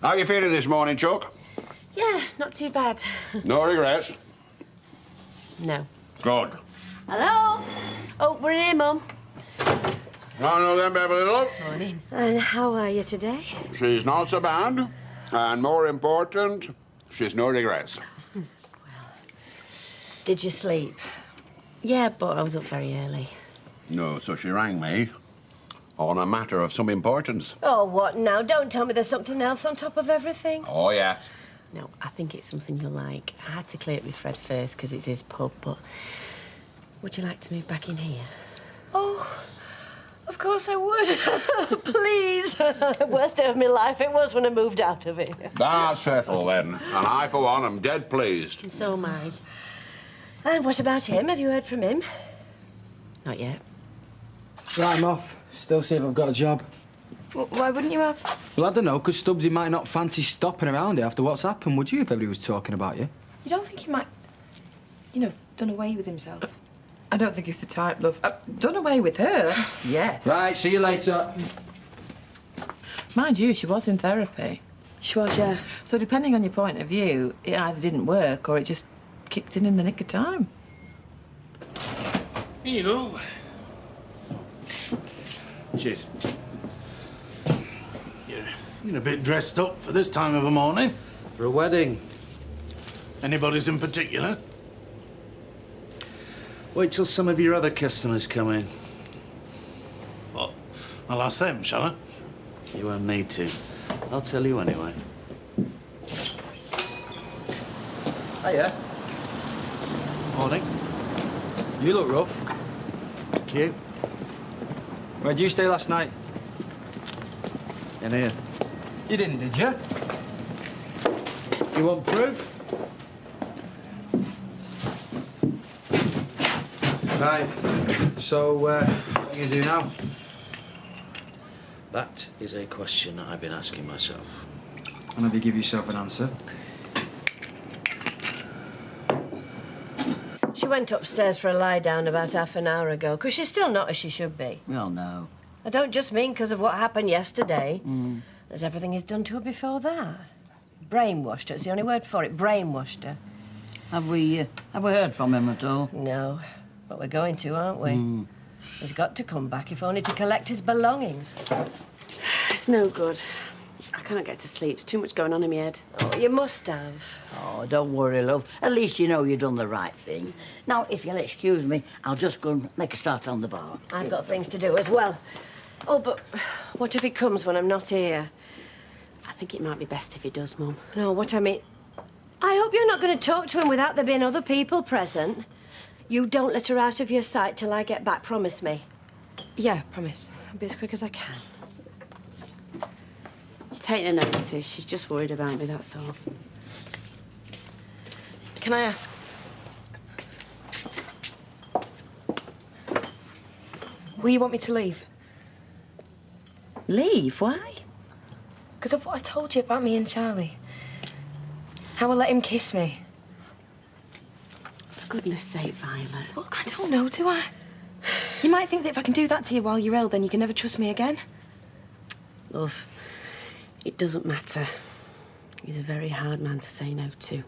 How you feeling this morning, Chuck? Yeah, not too bad. No regrets? No. Good. Hello? Oh, we're in here, Mum. I know then, Beverly, love. Morning. And how are you today? She's not so bad. And more important, she's no regrets. Well, did you sleep? Yeah, but I was up very early. No, so she rang me on a matter of some importance. Oh, what now? Don't tell me there's something else on top of everything. Oh, yes. No, I think it's something you'll like. I had to clear it with Fred first because it's his pub, but would you like to move back in here? Oh, of course I would. Please. The worst day of my life it was when I moved out of it. That's settled then. And I, for one, am dead pleased. And so am I. And what about him? Have you heard from him? Not yet. Right, I'm off. Still see if I've got a job. Why wouldn't you have? Well, I don't know, because Stubbsy might not fancy stopping around here after what's happened, would you, if everybody was talking about you? You don't think he might, done away with himself? I don't think he's the type, love. Done away with her? Yes. Right, see you later. Mind you, she was in therapy. She was, yeah. So depending on your point of view, it either didn't work or it just kicked in the nick of time. You know. Cheers. You're a bit dressed up for this time of a morning. For a wedding. Anybody's in particular? Wait till some of your other customers come in. Well, I'll ask them, shall I? You won't need to. I'll tell you anyway. Hiya. Morning. You look rough. Thank you. Where'd you stay last night? In here. You didn't, did you? You want proof? Right. So, what are you going to do now? That is a question I've been asking myself. And have you give yourself an answer? She went upstairs for a lie down about half an hour ago, because she's still not as she should be. Well, no. I don't just mean because of what happened yesterday. There's everything he's done to her before that. Brainwashed her, it's the only word for it, brainwashed her. Have we heard from him at all? No, but we're going to, aren't we? He's got to come back, if only to collect his belongings. It's no good. I cannot get to sleep. There's too much going on in my head. Oh, you must have. Oh, don't worry, love. At least you know you've done the right thing. Now, if you'll excuse me, I'll just go and make a start on the bar. I've got things to do as well. Oh, but what if he comes when I'm not here? I think it might be best if he does, Mum. No, what I mean... I hope you're not going to talk to him without there being other people present. You don't let her out of your sight till I get back, promise me. Yeah, promise. I'll be as quick as I can. Take no notice. She's just worried about me, that's all. Can I ask? Will you want me to leave? Leave? Why? Because of what I told you about me and Charlie. How I let him kiss me. For goodness sake, Violet. Well, I don't know, do I? You might think that if I can do that to you while you're ill, then you can never trust me again. Love, it doesn't matter. He's a very hard man to say no to.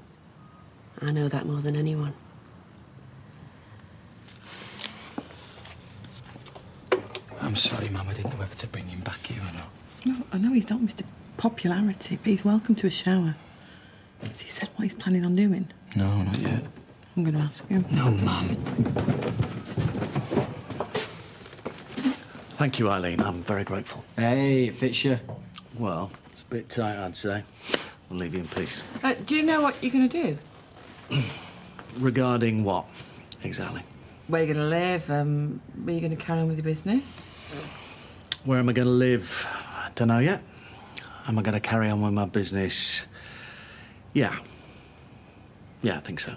I know that more than anyone. I'm sorry, Mum. I didn't know whether to bring him back here or not. No, I know he's not Mr. Popularity, but he's welcome to a shower. Has he said what he's planning on doing? No, not yet. I'm going to ask him. No, Mum. Thank you, Eileen. I'm very grateful. Hey, it fits you. Well, it's a bit tight, I'd say. I'll leave you in peace. Do you know what you're going to do? Regarding what, exactly? Where you're going to live? Where you're going to carry on with your business? Where am I going to live? I don't know yet. Am I going to carry on with my business? Yeah. Yeah, I think so.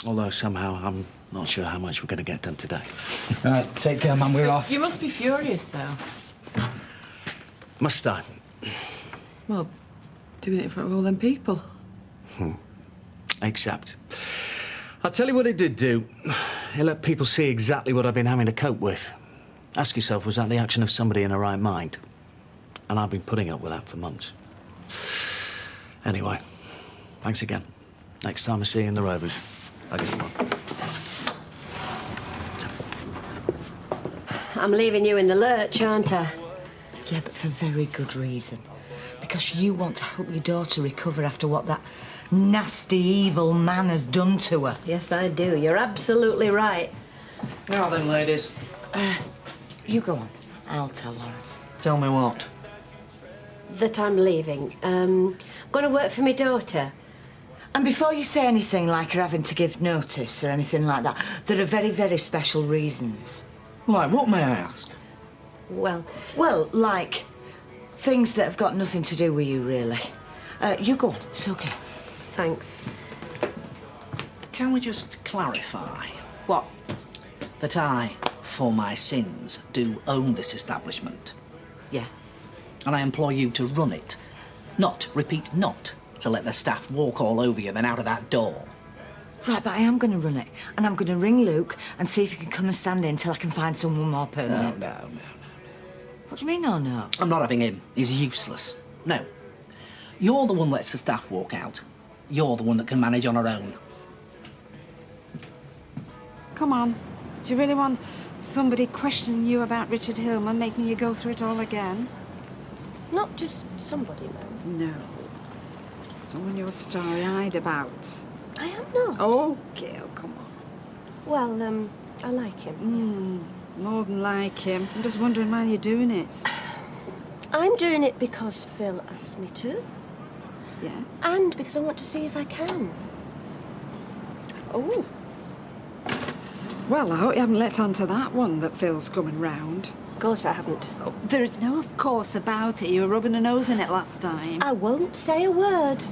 Although somehow I'm not sure how much we're going to get done today. Right, take care, Mum. We're off. You must be furious, though. Must I? Well, doing it in front of all them people. Except, I'll tell you what it did do. It let people see exactly what I've been having to cope with. Ask yourself, was that the action of somebody in their right mind? And I've been putting up with that for months. Anyway, thanks again. Next time I see you in the Rovers, I'll get you one. I'm leaving you in the lurch, aren't I? Yeah, but for very good reason. Because you want to help your daughter recover after what that nasty, evil man has done to her. Yes, I do. You're absolutely right. Now then, ladies. You go on. I'll tell Lawrence. Tell me what? That I'm leaving. I'm going to work for my daughter. And before you say anything like her having to give notice or anything like that, there are very, very special reasons. Like, what may I ask? Well, Like things that have got nothing to do with you, really. You go on. It's okay. thanks. Can we just clarify What? that I, for my sins, do own this establishment? Yeah. And I employ you to run it. Not, repeat, not to let the staff walk all over you then out of that door. Right, but I am going to run it. And I'm going to ring Luke and see if he can come and stand in till I can find someone more permanent. No. What do you mean, no? I'm not having him. He's useless. No. You're the one that lets the staff walk out. You're the one that can manage on her own. Come on. Do you really want somebody questioning you about Richard Hillman, making you go through it all again? Not just somebody, Mum. No. Someone you're starry-eyed about. I am not. Oh, Gail, come on. Well, I like him. More than like him. I'm just wondering why you're doing it. I'm doing it because Phil asked me to. Yeah? And because I want to see if I can. Oh. Well, I hope you haven't let on to that one that Phil's coming round. Of course I haven't. Oh, there is no of course about it. You were rubbing a nose in it last time. I won't say a word.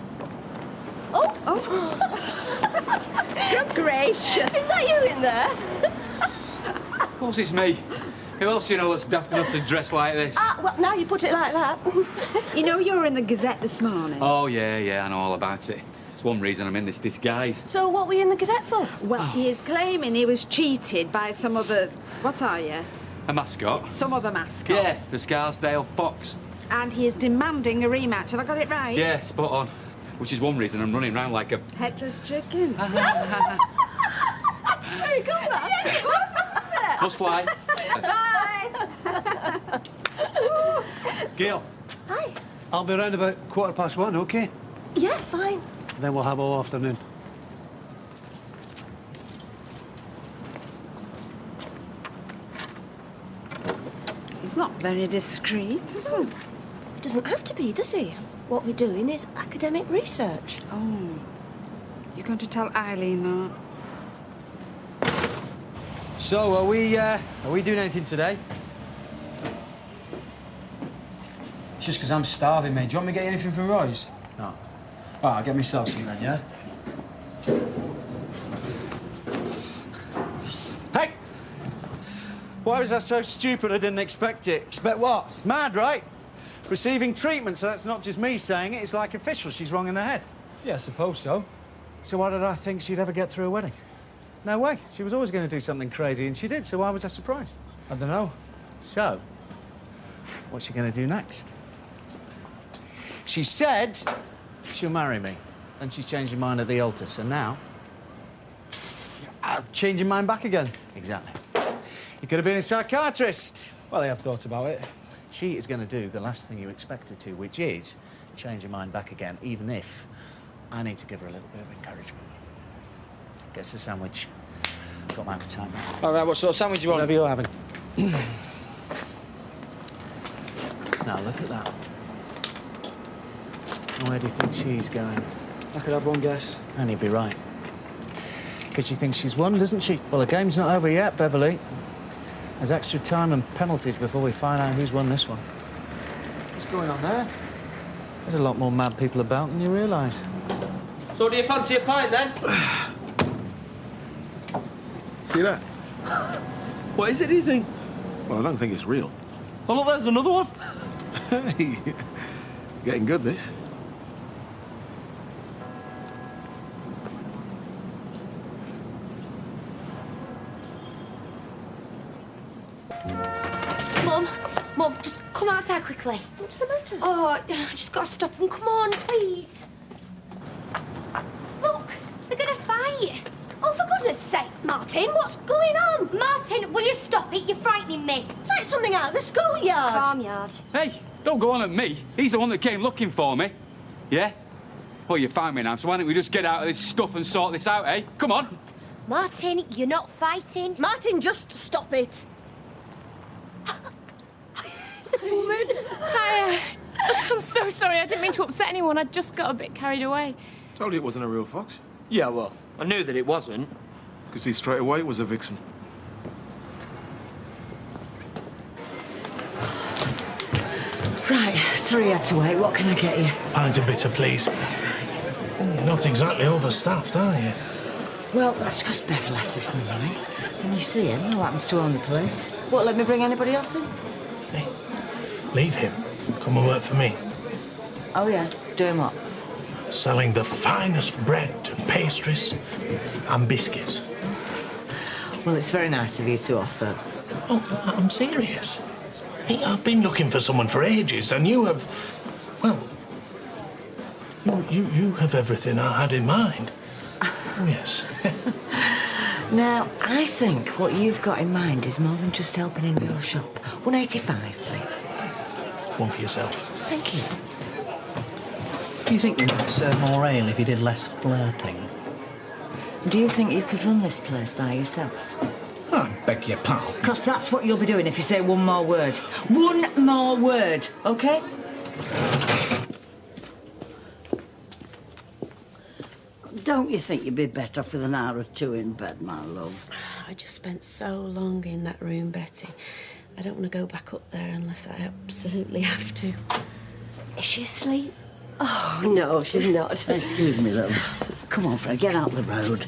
Oh! Good gracious. Is that you in there? Of course it's me. Who else do you know that's daft enough to dress like this? Well, now you put it like that. You know you were in the Gazette this morning. Oh, yeah, I know all about it. It's one reason I'm in this disguise. So what were you in the Gazette for? Well, he is claiming he was cheated by some other... What are you? A mascot? Some other mascot. Yes, the Scarsdale Fox. And he is demanding a rematch. Have I got it right? Yeah, spot on. Which is one reason I'm running around like a... Headless chicken. Very good, that. Yes, it was, wasn't it? Must fly. Bye. Gail, Hi. I'll be round about 1:15, OK? Yeah, fine. Then we'll have all afternoon. He's not very discreet, is he? It doesn't have to be, does he? What we're doing is academic research. Oh. You're going to tell Eileen that? So, are we doing anything today? It's just because I'm starving, mate. Do you want me to get you anything from Roy's? No. All right, I'll get myself some then, yeah? Hey! Why was I so stupid I didn't expect it? Expect what? Mad, right? Receiving treatment, so that's not just me saying it, it's like official. She's wrong in the head. Yeah, I suppose so. So why did I think she'd ever get through a wedding? No way. She was always going to do something crazy, and she did, so why was I surprised? I don't know. So, what's she going to do next? She said she'll marry me, and she's changed her mind at the altar, so now... I'm changing mine back again. Exactly. You could have been a psychiatrist. Well, I have thought about it. She is going to do the last thing you expect her to, which is change her mind back again, even if I need to give her a little bit of encouragement. Gets a sandwich. Got my appetite now. All right, what sort of sandwich do you want? Whatever you're having. Now, look at that. Where do you think she's going? I could have one guess. And you'd be right. Because she thinks she's won, doesn't she? Well, the game's not over yet, Beverly. There's extra time and penalties before we find out who's won this one. What's going on there? There's a lot more mad people about than you realise. So do you fancy a pint, then? See that? What is it, do you think? Well, I don't think it's real. Oh, look, there's another one. Hey, getting good, this. Mum, just come outside quickly. What's the matter? Oh, I just got to stop and come on, please. sake, Martin, what's going on? Martin, will you stop it? You're frightening me. It's like something out of the schoolyard. Farmyard. Hey, don't go on at me. He's the one that came looking for me. Yeah? Well, you found me now, so why don't we just get out of this stuff and sort this out, eh? Come on. Martin, you're not fighting. Martin, just stop it. It's a woman. Hi. I'm so sorry. I didn't mean to upset anyone. I just got a bit carried away. Told you it wasn't a real fox. Yeah, well, I knew that it wasn't. Could see straight away it was a vixen. Right, sorry you had to wait. What can I get you? Pint of bitter, please. You're not exactly overstaffed, are you? Well, that's because Bev left this morning. When you see him, who happens to own the place? What, let me bring anybody else in? Hey, leave him. Come and work for me. Oh, yeah? Doing what? Selling the finest bread and pastries and biscuits. Well, it's very nice of you to offer. Oh, I'm serious. Hey, I've been looking for someone for ages, and you have... Well, you have everything I had in mind. Oh, yes. Now, I think what you've got in mind is more than just helping in your shop. 185, please. One for yourself. Thank you. Do you think you might serve more ale if you did less flirting? Do you think you could run this place by yourself? I beg your pardon. Because that's what you'll be doing if you say one more word. One more word, OK? Don't you think you'd be better off with an hour or two in bed, my love? I just spent so long in that room, Betty. I don't want to go back up there unless I absolutely have to. Is she asleep? Oh, no, she's not. Excuse me, love. Come on, Fred, get out the road.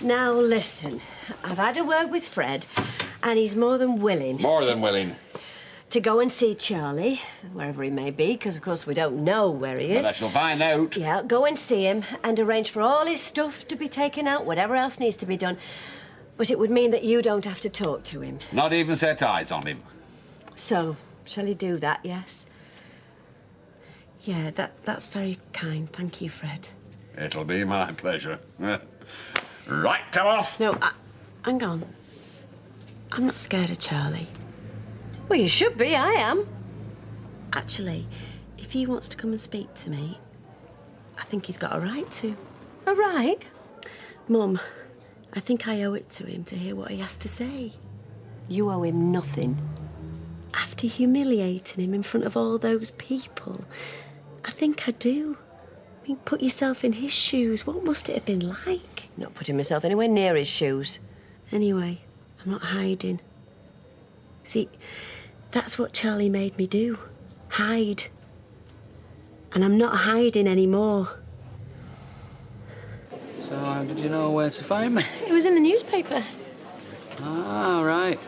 Now, listen. I've had a word with Fred, and he's more than willing. More than willing. To go and see Charlie, wherever he may be, because, of course, we don't know where he is. Well, I shall find out. Yeah, go and see him and arrange for all his stuff to be taken out, whatever else needs to be done. But it would mean that you don't have to talk to him. Not even set eyes on him. So, shall he do that, yes? Yeah, that's very kind. Thank you, Fred. It'll be my pleasure. Right, off. No, hang on. I'm not scared of Charlie. Well, you should be. I am. Actually, if he wants to come and speak to me, I think he's got a right to. A right? Mum, I think I owe it to him to hear what he has to say. You owe him nothing. After humiliating him in front of all those people, I think I do. I mean, put yourself in his shoes. What must it have been like? Not putting myself anywhere near his shoes. Anyway, I'm not hiding. See, that's what Charlie made me do. Hide. And I'm not hiding anymore. So, how did you know where to find me? It was in the newspaper. Ah, right.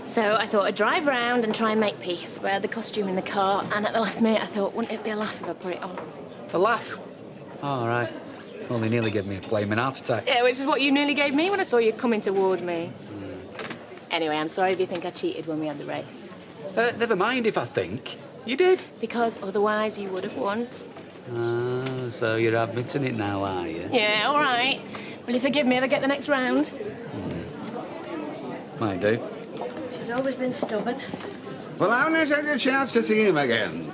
So I thought I'd drive around and try and make peace. We had the costume in the car, and at the last minute I thought, wouldn't it be a laugh if I put it on? A laugh? All right. Well, they nearly gave me a flaming heart attack. Yeah, which is what you nearly gave me when I saw you coming toward me. Anyway, I'm sorry if you think I cheated when we had the race. Never mind if I think. You did. Because otherwise you would have won. Ah, so you're admitting it now, are you? Yeah, all right. Will you forgive me if I get the next round? Might do. She's always been stubborn. Well, I haven't had a chance to see him again.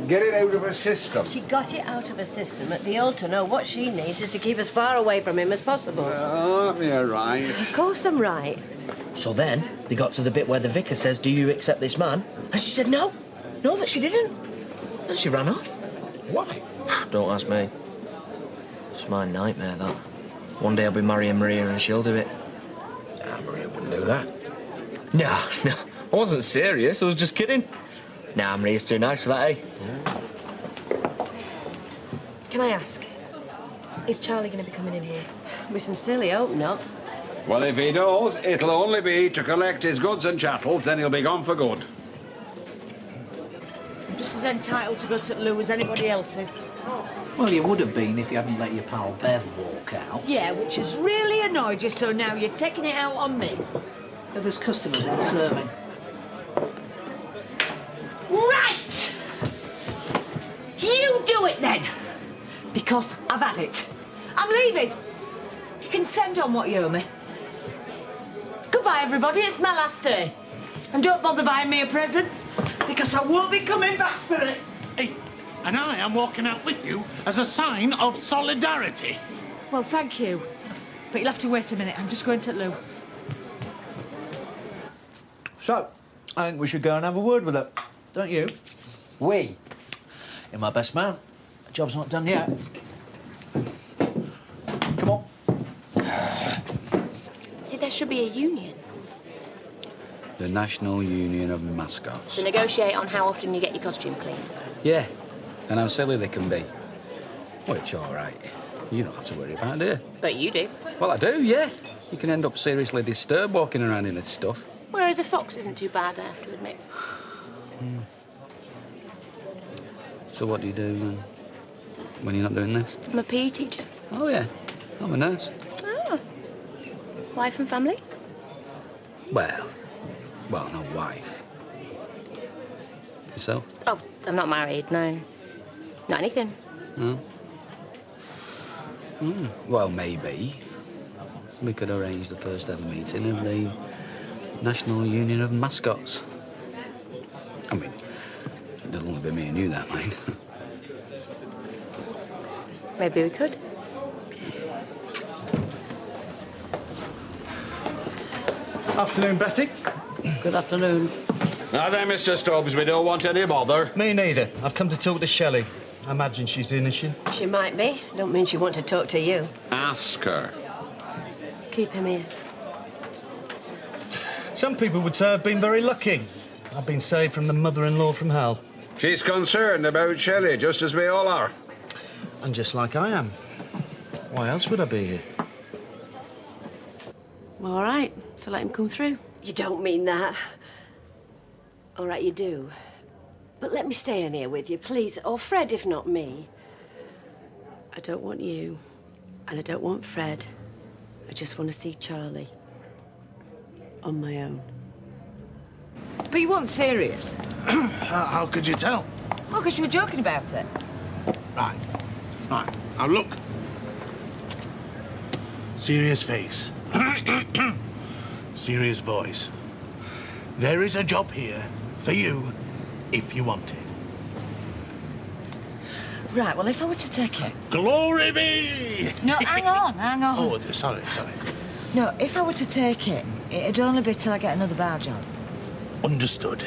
Get it out of her system. She got it out of her system at the altar. No, what she needs is to keep as far away from him as possible. Oh, you're right. Of course I'm right. So then, they got to the bit where the vicar says, "Do you accept this man?" And she said no. No, that she didn't. Then she ran off. Why? Don't ask me. It's my nightmare, that. One day I'll be marrying Maria and she'll do it. Ah, Maria wouldn't do that. No, I wasn't serious. I was just kidding. Nah, Maria's too nice for that, eh? Can I ask, is Charlie going to be coming in here? We sincerely hope not. Well, if he does, it'll only be to collect his goods and chattels, then he'll be gone for good. I'm just as entitled to go to Lou as anybody else is. Well, you would have been if you hadn't let your pal Bev walk out. Yeah, which has really annoyed you, so now you're taking it out on me. There's customers not serving. Right! You do it then! Because I've had it. I'm leaving. You can send on what you owe me. Goodbye, everybody. It's my last day. And don't bother buying me a present, because I won't be coming back for it. Hey, and I am walking out with you as a sign of solidarity. Well, thank you. But you'll have to wait a minute. I'm just going to Lou. So, I think we should go and have a word with her, don't you? We? In my best man. The job's not done yet. Come on. See, there should be a union. The National Union of Mascots. To negotiate on how often you get your costume cleaned. Yeah, and how silly they can be. Which, all right. You don't have to worry about it, do you? But you do. Well, I do, yeah. You can end up seriously disturbed walking around in this stuff. Whereas a fox isn't too bad, I have to admit. So what do you do when you're not doing this? I'm a PE teacher. Oh, yeah. I'm a nurse. Oh. Wife and family? Well, no wife. Yourself? Oh, I'm not married, no. Not anything. No? Well, maybe. We could arrange the first ever meeting of the National Union of Mascots. I mean, it'll only be me and you that night. Maybe we could. Afternoon, Betty. Good afternoon. Now then, Mr. Stubbs, we don't want any bother. Me neither. I've come to talk to Shelley. I imagine she's in, is she? She might be. Don't mean she want to talk to you. Ask her. Keep him here. Some people would say I've been very lucky. I've been saved from the mother-in-law from hell. She's concerned about Shelley, just as we all are. And just like I am. Why else would I be here? Well, all right, so let him come through. You don't mean that. All right, you do. But let me stay in here with you, please. Or Fred, if not me. I don't want you, and I don't want Fred. I just want to see Charlie. On my own. But you weren't serious. How could you tell? Well, because you were joking about it. Right. Now look. Serious face. Serious voice. There is a job here for you if you want it. Right, well, if I were to take it... Glory be! No, hang on. Oh, sorry. No, if I were to take it, it'd only be till I get another bar job. Understood.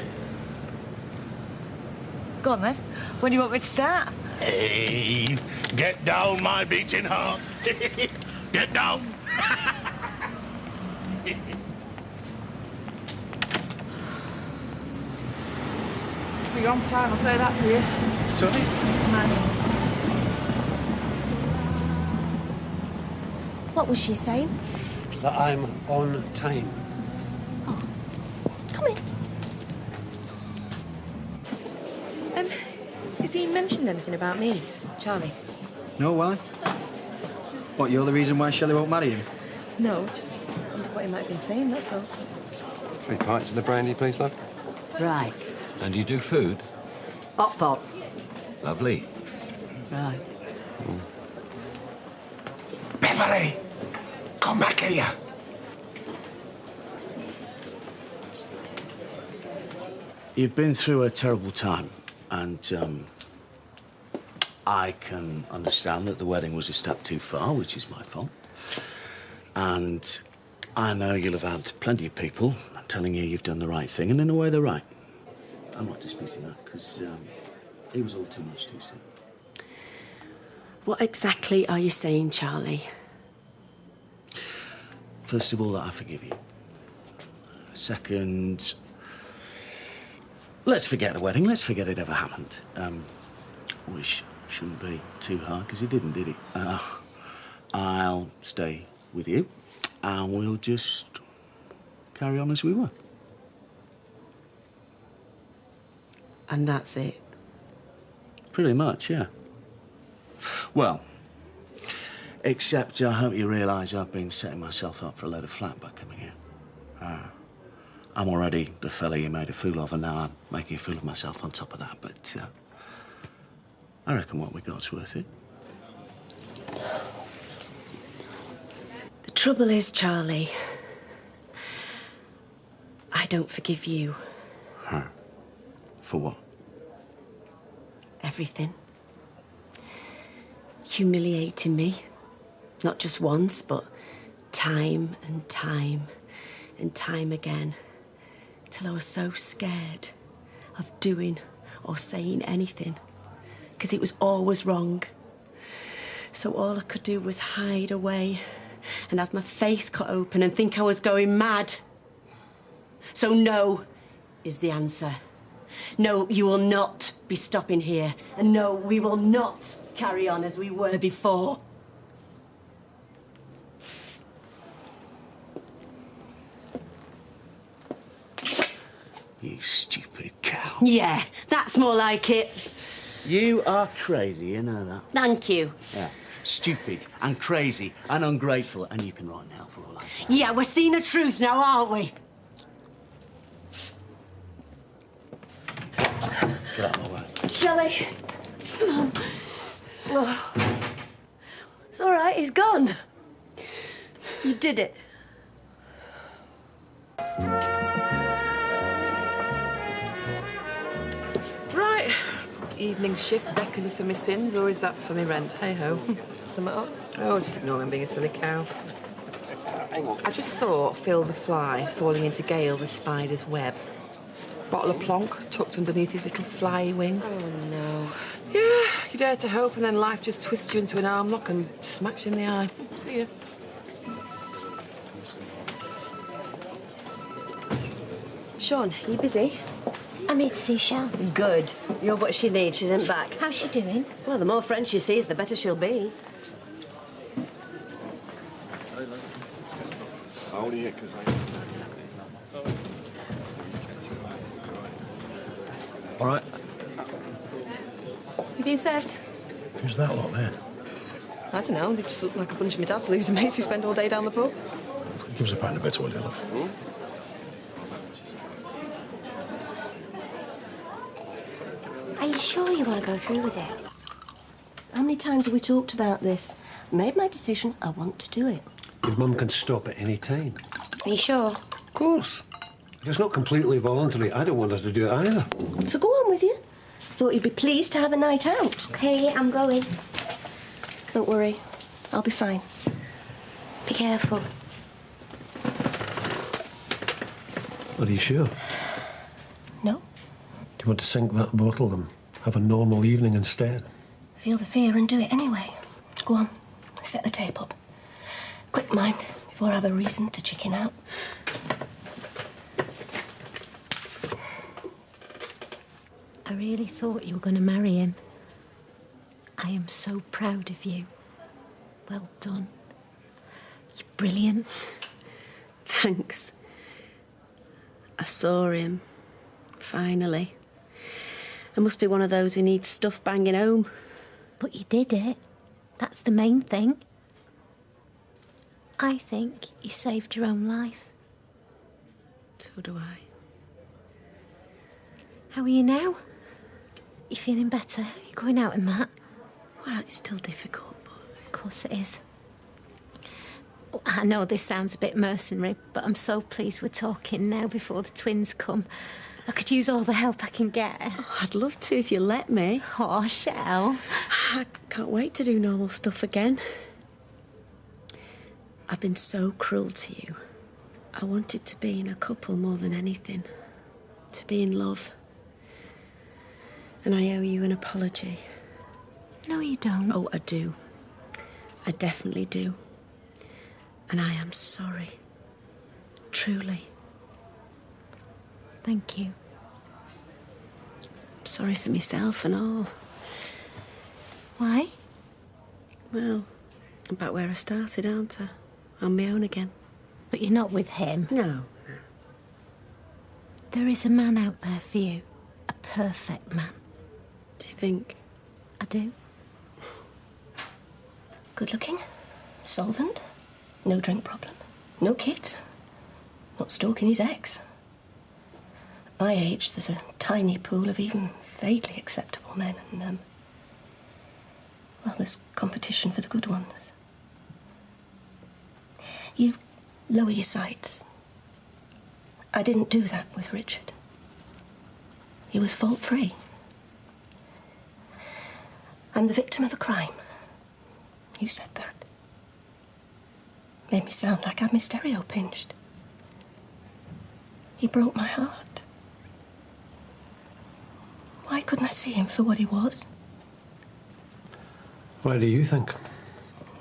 Go on, then. When do you want me to start? Hey, get down, my beating heart. Get down. Well, you're on time, I'll say that for you. Sorry? What was she saying? That I'm on time. Come in. Has he mentioned anything about me, Charlie? No, why? What, you're the reason why Shelley won't marry him? No, just wondered what he might have been saying, that's all. 3 pints of the brandy, please, love. Right. And you do food? Hot pot. Lovely. Right. Beverly, come back here. You've been through a terrible time, and I can understand that the wedding was a step too far, which is my fault. And I know you'll have had plenty of people telling you you've done the right thing, and in a way they're right. I'm not disputing that, because it was all too much too soon. What exactly are you saying, Charlie? First of all, that I forgive you. Second, let's forget the wedding. Let's forget it ever happened. Which shouldn't be too hard, because it didn't, did it? I'll stay with you, and we'll just carry on as we were. And that's it? Pretty much, yeah. Well, except I hope you realise I've been setting myself up for a load of flack by coming here. I'm already the fella you made a fool of, and now I'm making a fool of myself on top of that, but I reckon what we got's worth it. Trouble is, Charlie, I don't forgive you. Huh? For what? Everything. Humiliating me. Not just once, but time and time and time again. Till I was so scared of doing or saying anything. Because it was always wrong. So all I could do was hide away and have my face cut open and think I was going mad. So no is the answer. No, you will not be stopping here. And no, we will not carry on as we were before. You stupid cow. Yeah, that's more like it. You are crazy, you know that. Thank you. Yeah. Stupid and crazy and ungrateful, and you can rot in hell for all I care. Yeah, we're seeing the truth now, aren't we? Get out of my way. Shelley. Oh. It's all right, he's gone. You did it. Right. Evening shift beckons for me sins, or is that for me rent? Hey-ho. Sum it up. Oh, just ignore him being a silly cow. I just saw Phil the fly falling into Gale the spider's web. Bottle of plonk tucked underneath his little fly wing. Oh, no. Yeah, you dare to hope, and then life just twists you into an arm lock and smacks you in the eye. See ya. Sean, are you busy? I need to see Shell. Good. You're what she needs. She's in back. How's she doing? Well, the more friends she sees, the better she'll be. How old are you? All right. You being served? Who's that lot then? I don't know. They just look like a bunch of my dad's loser mates who spend all day down the pub. Give us a pound of bitter, will you, love? Are you sure you want to go through with it? How many times have we talked about this? I made my decision. I want to do it. Your mum can stop at any time. Are you sure? Of course. If it's not completely voluntary, I don't want her to do it either. So go on with you. Thought you'd be pleased to have a night out. Okay, I'm going. Don't worry. I'll be fine. Be careful. Are you sure? No. Do you want to sink that bottle and have a normal evening instead? Feel the fear and do it anyway. Go on. Set the tape up. Quick, mind, before I have a reason to chicken out. I really thought you were going to marry him. I am so proud of you. Well done. You're brilliant. Thanks. I saw him. Finally. I must be one of those who needs stuff banging home. But you did it. That's the main thing. I think you saved your own life. So do I. How are you now? You feeling better? You going out in that? Well, it's still difficult, but... Of course it is. Oh, I know this sounds a bit mercenary, but I'm so pleased we're talking now before the twins come. I could use all the help I can get. Oh, I'd love to if you let me. Oh, Shell. I can't wait to do normal stuff again. I've been so cruel to you. I wanted to be in a couple more than anything. To be in love. And I owe you an apology. No, you don't. Oh, I do. I definitely do. And I am sorry. Truly. Thank you. I'm sorry for myself and all. Why? Well, I'm back where I started, aren't I? On my own again. But you're not with him. No. There is a man out there for you. A perfect man. Do you think? I do. Good looking. Solvent. No drink problem. No kids. Not stalking his ex. At my age, there's a tiny pool of even vaguely acceptable men, and, well, there's competition for the good ones. You lower your sights. I didn't do that with Richard. He was fault-free. I'm the victim of a crime. You said that. Made me sound like I'd my stereo pinched. He broke my heart. Why couldn't I see him for what he was? Why do you think?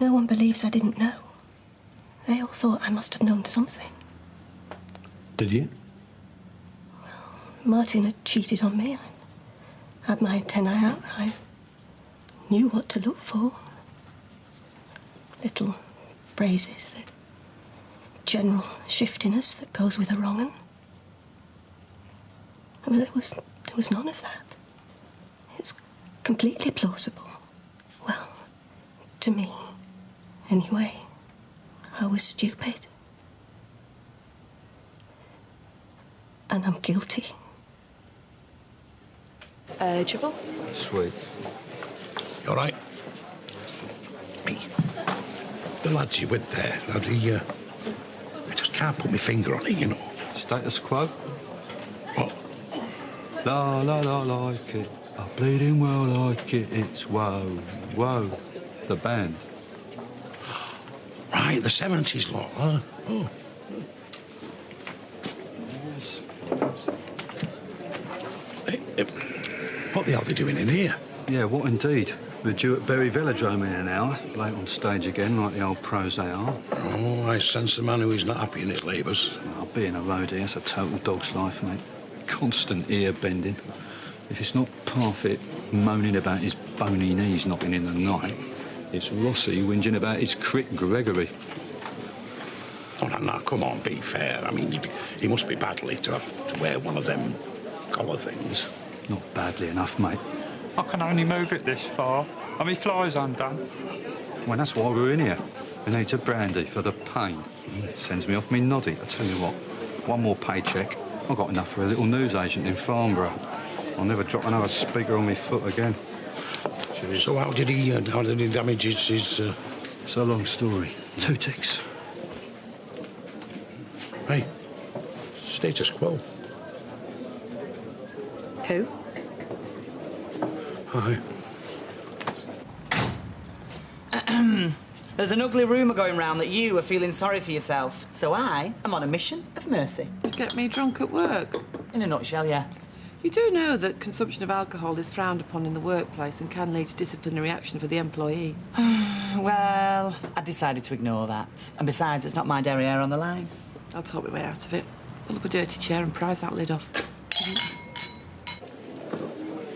No one believes I didn't know. They all thought I must have known something. Did you? Martin had cheated on me. I had my antennae out. I knew what to look for. Little phrases, the general shiftiness that goes with a wrong 'un. Well, there was none of that. It was completely plausible. Well, to me, anyway. I was stupid. And I'm guilty. Trouble? Sweet. You all right? Hey, the lads you're with there, I just can't put my finger on it, you know. Status Quo? What? La la la like it. I bleeding well like it. It's whoa, whoa. The band. Right, the 70s lot, huh? Oh. Hey, what the hell are they doing in here? Yeah, what indeed? We're due at Berry Velodrome in an hour. Late on stage again, like the old pros they are. Oh, I sense the man who is not happy in his labours. Well, being a roadie, it's a total dog's life, mate. Constant ear bending. If it's not Parfit moaning about his bony knees knocking in the night, it's Rossi whinging about his crick Gregory. Oh, no, come on, be fair. I mean, he must be badly to have to wear one of them collar things. Not badly enough, mate. I can only move it this far, and my fly's undone. Well, that's why we're in here. We need a brandy for the pain. Sends me off me noddy. I tell you what, one more paycheck, I've got enough for a little newsagent in Farnborough. I'll never drop another speaker on my foot again. Cheers. So how did he damage his It's a long story. 2 ticks. Hey, Status Quo. Who? Hi. There's an ugly rumour going round that you are feeling sorry for yourself. So I am on a mission of mercy. To get me drunk at work? In a nutshell, yeah. You do know that consumption of alcohol is frowned upon in the workplace and can lead to disciplinary action for the employee. Well, I decided to ignore that. And besides, it's not my derriere on the line. I'll talk my way out of it. Pull up a dirty chair and prise that lid off.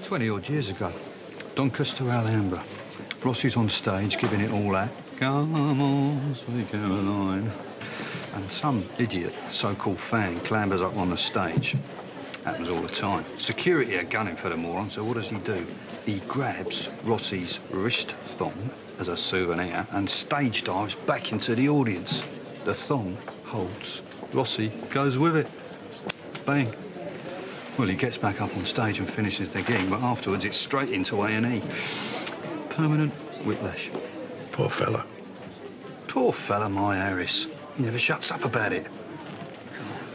20-odd years ago, Doncaster, Alhambra. Rossi's on stage giving it all out. Come on, sweet Caroline. And some idiot, so-called fan, clambers up on the stage. Happens all the time. Security are gunning for the moron, so what does he do? He grabs Rossi's wrist thong as a souvenir and stage dives back into the audience. The thong holds. Rossi goes with it. Bang. Well, he gets back up on stage and finishes the gig, but afterwards it's straight into A&E. Permanent whiplash. Poor fella. Poor fella, my Harris. He never shuts up about it.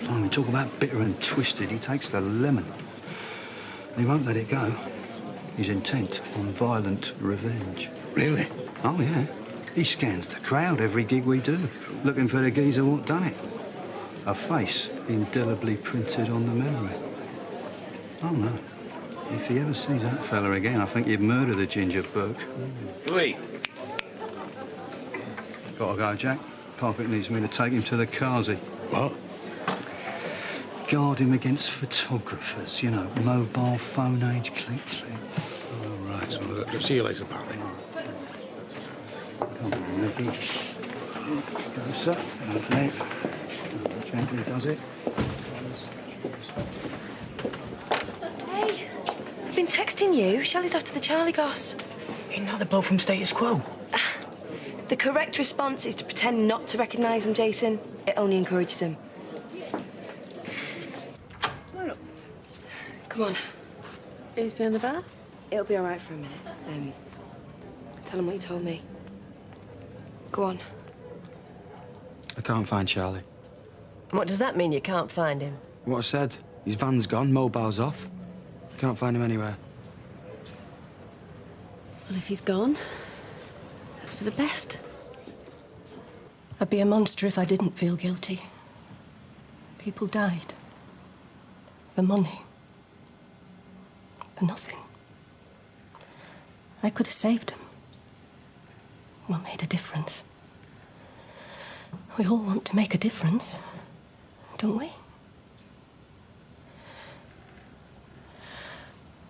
Blimey, talk about bitter and twisted. He takes the lemon. And he won't let it go. He's intent on violent revenge. Really? Oh, yeah. He scans the crowd every gig we do, looking for the geezer what done it. A face indelibly printed on the memory. Oh, no. If he ever sees that fella again, I think he'd murder the ginger Burke. Louis. Gotta go, Jack. Parfit needs me to take him to the Kazi. What? Guard him against photographers, you know, mobile phone age click-click. All right, so I'll see you later, Barry. Come on, Nicky. Go, sir. Lovely. Gently does it. Hey, I've been texting you. Shelley's after the Charlie Goss. Isn't that the bloke from Status Quo? The correct response is to pretend not to recognise him, Jason. It only encourages him. Come on. He's been in the bar? It'll be all right for a minute. Tell him what you told me. Go on. I can't find Charlie. What does that mean, you can't find him? What I said. His van's gone, mobile's off. Can't find him anywhere. Well, if he's gone, that's for the best. I'd be a monster if I didn't feel guilty. People died. For money. For nothing. I could have saved them. Not made a difference. We all want to make a difference, don't we?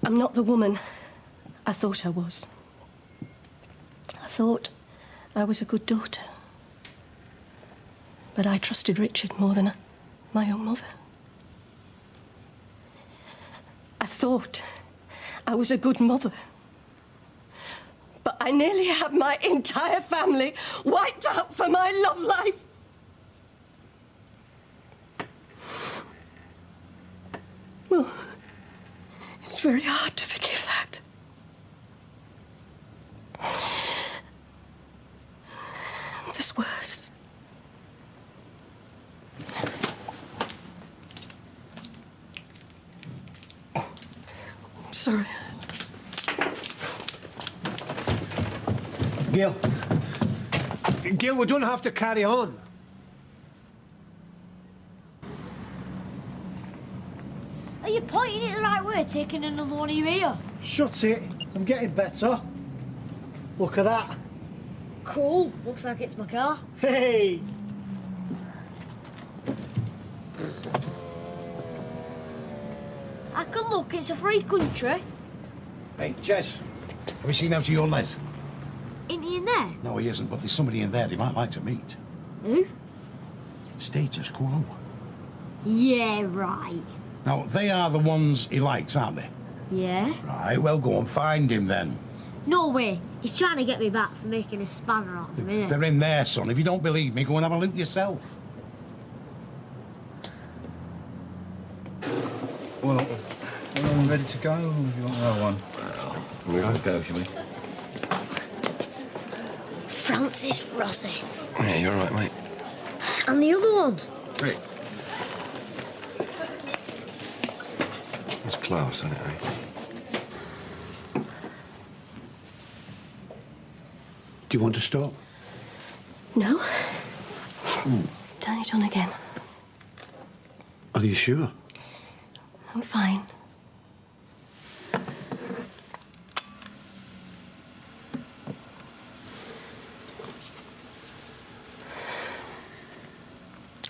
I'm not the woman I thought I was. I thought I was a good daughter. But I trusted Richard more than my own mother. I thought I was a good mother. But I nearly had my entire family wiped out for my love life. Well, it's very hard to forgive that. There's worse. I'm sorry. Gail. Gail, we don't have to carry on. Are you pointing it the right way, taking another one of your ear? Shut it. I'm getting better. Look at that. Cool. Looks like it's my car. Hey! I can look, it's a free country. Hey, Jess, have you seen out to your Les? Ain't he in there? No, he isn't, but there's somebody in there he might like to meet. Who? Status Quo. Yeah, right. Now, they are the ones he likes, aren't they? Yeah? Right, well, go and find him then. No way. He's trying to get me back for making a spanner out of him, innit? They're in there, son. If you don't believe me, go and have a look yourself. Well, are we ready to go? Or do you want another one? We won't go, shall we? Francis Rossi. Yeah, you're right, mate. And the other one. Rick. It's class, isn't it, eh? Do you want to stop? No. Turn it on again. Are you sure? I'm fine.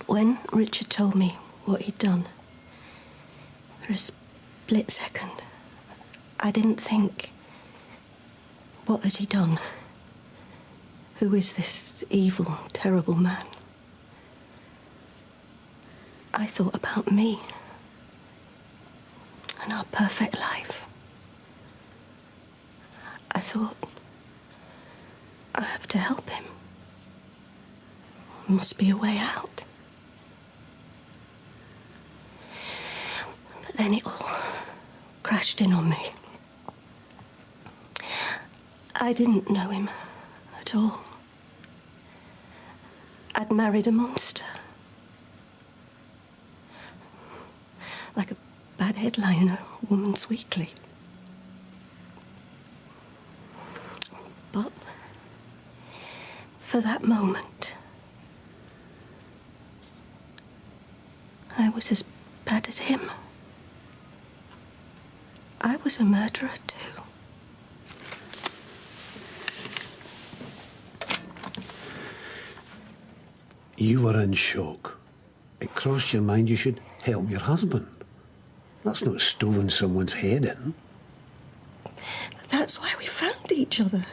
When Richard told me what he'd done, for a split second, I didn't think, what has he done? Who is this evil, terrible man? I thought about me and our perfect life. I thought, I have to help him. There must be a way out. But then it all crashed in on me. I didn't know him at all. I'd married a monster. Like a bad headline in a woman's weekly. But for that moment, I was as bad as him. I was a murderer too. You were in shock. It crossed your mind you should help your husband. That's not stoving someone's head in. But that's why we found each other.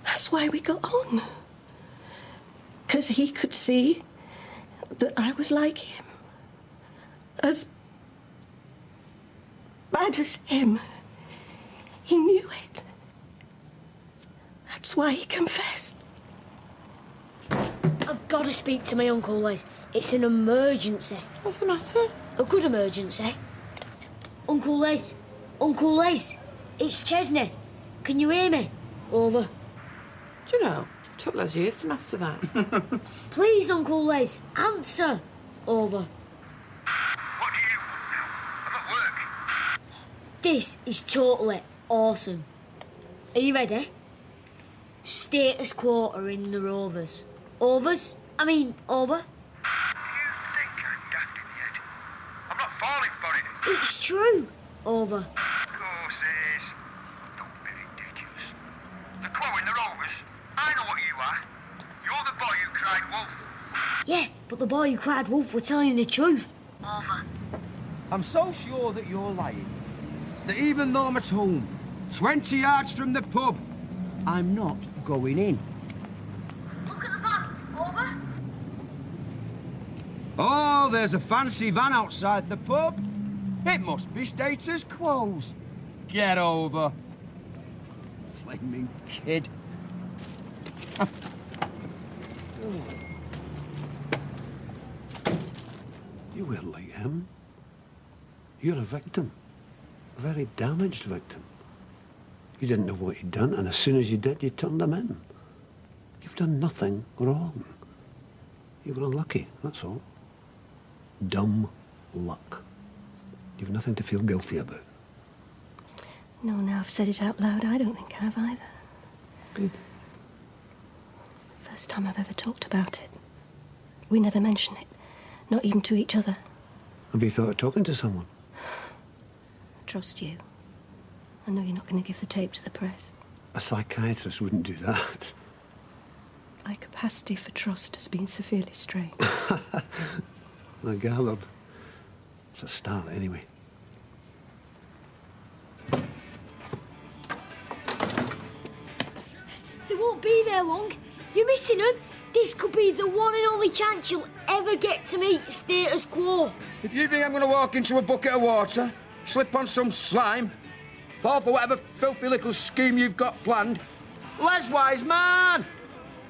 That's why we got on. 'Cause he could see that I was like him. As bad as him. He knew it. That's why he confessed. I've got to speak to my Uncle Les. It's an emergency. What's the matter? A good emergency. Uncle Les. Uncle Les. It's Chesney. Can you hear me? Over. Do you know, Took those years to master that. Please, Uncle Les, answer. Over. This is totally awesome. Are you ready? Status Quo are in the Rovers. Overs? I mean, over. I'm not falling for it. It's true. Over. Of course it is. Don't be ridiculous. The Quo in the Rovers, I know what you are. You're the boy who cried wolf. Yeah, but the boy who cried wolf were telling the truth. Over. I'm so sure that you're lying that even though I'm at home, 20 yards from the pub, I'm not going in. Look at the van. Over. Oh, there's a fancy van outside the pub. It must be Status Quo's. Get over. Flaming kid. You weren't like him. You're a victim. A very damaged victim. You didn't know what he'd done, and as soon as you did, you turned him in. You've done nothing wrong. You were unlucky, that's all. Dumb luck. You've nothing to feel guilty about. No, now I've said it out loud, I don't think I have either. Good. First time I've ever talked about it. We never mention it. Not even to each other. Have you thought of talking to someone? Trust you. I know you're not going to give the tape to the press. A psychiatrist wouldn't do that. My capacity for trust has been severely strained. I gathered. It's a start, anyway. They won't be there long. You're missing them. This could be the one and only chance you'll ever get to meet Status Quo. If you think I'm going to walk into a bucket of water, slip on some slime, fall for whatever filthy little scheme you've got planned, Les wise man!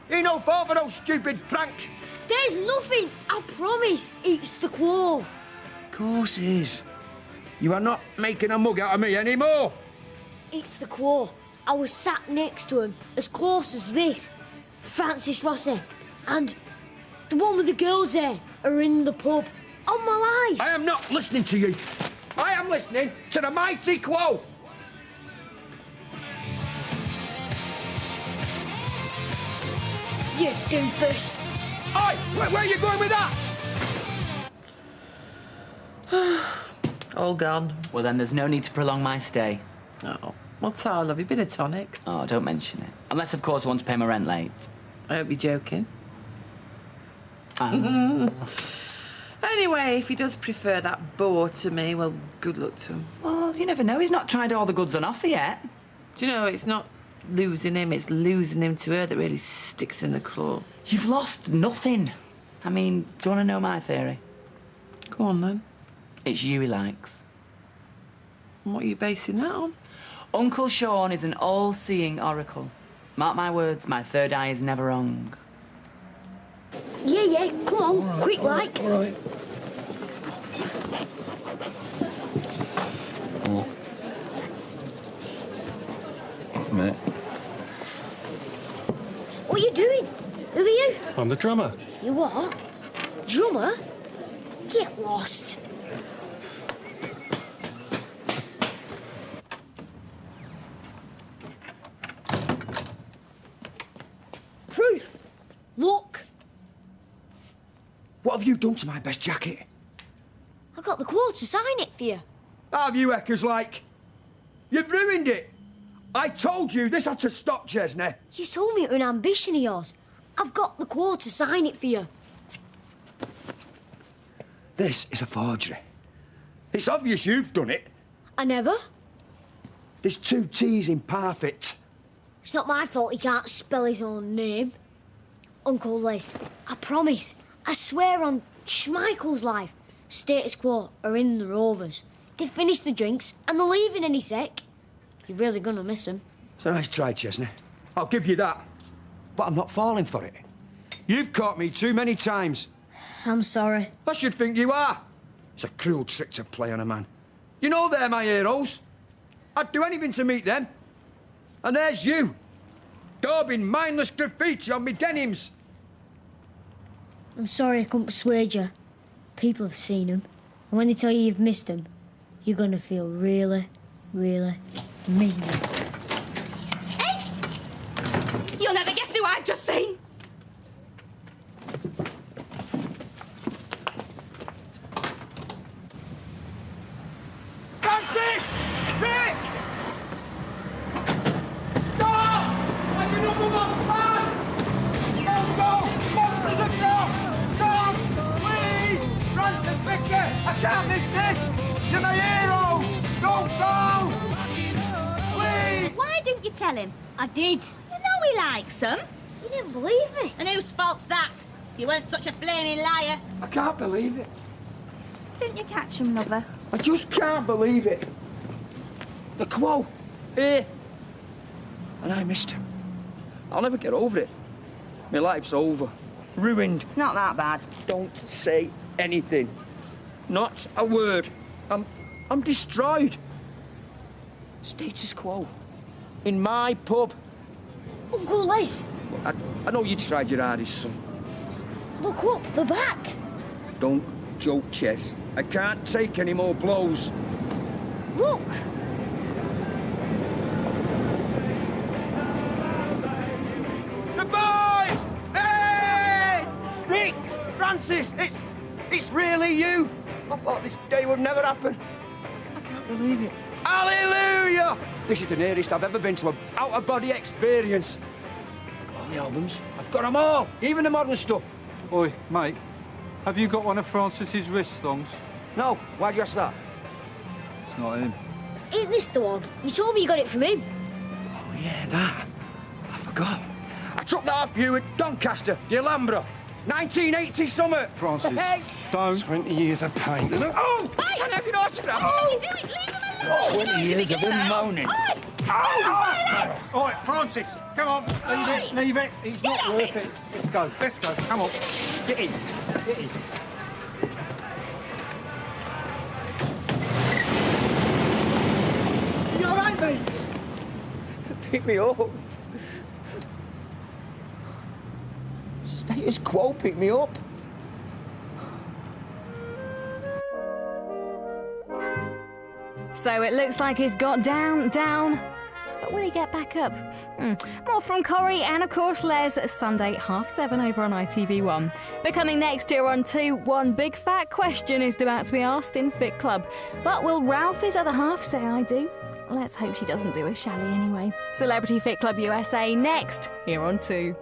He no fall for no stupid prank. There's nothing. I promise. It's the Quo. Of course it is. You are not making a mug out of me anymore. It's the Quo. I was sat next to him, as close as this. Francis Rossi. And the one with the girls there are in the pub. On my life. I am not listening to you. I am listening to the mighty Quo. You doofus. Oi! Where are you going with that? All gone. Well, then there's no need to prolong my stay. Oh. What's our love? You been a tonic? Oh, don't mention it. Unless, of course, I want to pay my rent late. I hope you're joking. Anyway, if he does prefer that bore to me, well, good luck to him. Well, you never know. He's not tried all the goods on offer yet. Do you know, it's not losing him, it's losing him to her that really sticks in the claw. You've lost nothing. I mean, do you want to know my theory? Go on, then. It's you he likes. And what are you basing that on? Uncle Sean is an all-seeing oracle. Mark my words, my third eye is never wrong. Yeah, come on, right, quick like. All right. Oh. Mate. What are you doing? Who are you? I'm the drummer. You what? Drummer? Get lost. Proof. Look. What have you done to my best jacket? I got the Quo to sign it for you. Have you, Eckers, like? You've ruined it. I told you this had to stop, Chesney. You told me it was an ambition of yours. I've got the Quo to sign it for you. This is a forgery. It's obvious you've done it. I never. There's two T's in perfect. It's not my fault he can't spell his own name. Uncle Les, I promise, I swear on Schmeichel's life, Status Quo are in the Rovers. They finished the drinks and they're leaving any sec. You're really gonna miss them. It's a nice try, Chesney. I'll give you that. But I'm not falling for it. You've caught me too many times. I'm sorry. I should think you are. It's a cruel trick to play on a man. You know they're my heroes. I'd do anything to meet them. And there's you. daubing mindless graffiti on me denims. I'm sorry I couldn't persuade you. People have seen them, and when they tell you you've missed them, you're gonna feel really, really mean. Hey! You'll never guess who I've just seen. Francis! Rick! Stop! I'm your number one fan! Don't go! Monsters of North! Stop! Please! Francis Victor! I can't miss this! You're my hero! Don't go! Please! Why didn't you tell him? I did. You know he likes them. You didn't believe me. And whose fault's that? You weren't such a flaming liar. I can't believe it. Didn't you catch him, lover? I just can't believe it. The Quo, here. And I missed him. I'll never get over it. My life's over. Ruined. It's not that bad. Don't say anything. Not a word. I'm destroyed. Status Quo. In my pub. Uncle Les, I know you tried your hardest, son. look up the back. Don't joke, Chess. I can't take any more blows. Look. The boys! Hey! Rick! Francis! It's really you! I thought this day would never happen. I can't believe it. Hallelujah! This is the nearest I've ever been to an out-of-body experience. I've got all the albums. I've got them all, even the modern stuff. Oi, mate, have you got one of Francis's wrist thongs? No, why'd you ask that? It's not him. Ain't this the one? You told me you got it from him. Oh, yeah, that. I forgot. I took that off you at Doncaster, the Alhambra. 1980 summer. Francis, Hey! don't. 20 years of pain. Oh! I can't have your autograph. What do you doing? Leave him alone. 20 years of him moaning. Oh! All right, Francis, come on, leave it. He's not worth it. Let's go, come on. Get in. Get in. You all right, mate? Pick me up. Status Quo picked me up. So it looks like he's got down. But will he get back up? More from Corrie and, of course, Les, Sunday, 7:30 over on ITV1. But coming next here on 2, one big fat question is about to be asked in Fit Club. But will Ralph, his other half, say I do? Let's hope she doesn't do a shally anyway. Celebrity Fit Club USA next, here on 2.